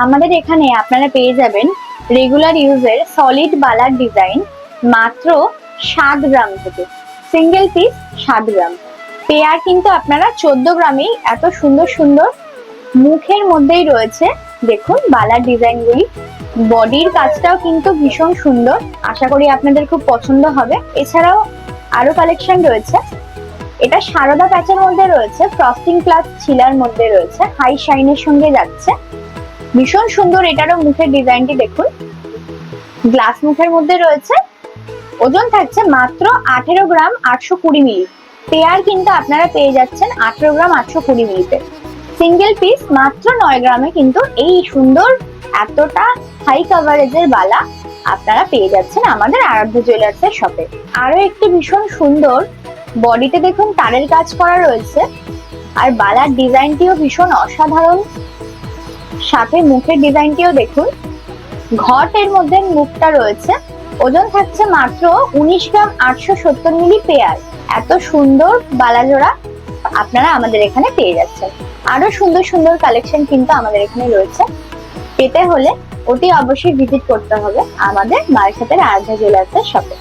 আমাদের এখানে আপনারা পেয়ে যাবেন রেগুলার ইউজের সলিড বালার ডিজাইন মাত্র 7 গ্রাম থেকে। সিঙ্গেল পিস 7 গ্রাম। পেয়ার কিন্তু আপনারা 14 গ্রামেই এত সুন্দর সুন্দর মুখের মধ্যেই রয়েছে। দেখুন বালার ডিজাইনগুলি, বডির কাজটাও কিন্তু ভীষণ সুন্দর। আশা করি আপনাদের খুব পছন্দ হবে। এছাড়াও আরো কালেকশন রয়েছে। এটা সারদা প্যাচের মধ্যে রয়েছে, ফ্রস্টিং প্লাস ছিলার মধ্যে রয়েছে, হাই শাইনের সঙ্গে যাচ্ছে, ভীষণ সুন্দর। এটারও মুখের ডিজাইনটি দেখুন, গ্লাস মুখের মধ্যে রয়েছে। ওজন থাকছে মাত্র 18 গ্রাম 820 মিলি। পেয়ার কিন্তু আপনারা পেয়ে যাচ্ছেন 18 গ্রাম 820 মিলিতে। সিঙ্গেল পিস মাত্র 9 গ্রামে কিন্তু এই সুন্দর এতটা হাই কাভারেজের বালা আপনারা পেয়ে যাচ্ছেন আমাদের আরাধ্য জুয়েলার্স এর শপে। আরো একটি ভীষণ সুন্দর, বডিতে দেখুন তারের কাজ করা রয়েছে, আর বালার ডিজাইনটিও ভীষণ অসাধারণ। সাথে মুখের ডিজাইনটিও দেখুন, ঘটের মধ্যে মুখটা রয়েছে। ওজন থাকছে মাত্র 19 গ্রাম 870 মিলি পেয়ার। এত সুন্দর বালা জোড়া আপনারা আমাদের এখানে পেয়ে যাচ্ছেন। আরো সুন্দর সুন্দর কালেকশন কিন্তু আমাদের এখানে রয়েছে। পেতে হলে অতি অবশ্যই ভিজিট করতে হবে আমাদের বারাসাতের আরাধ্যা জুয়েলার্স এর শপে।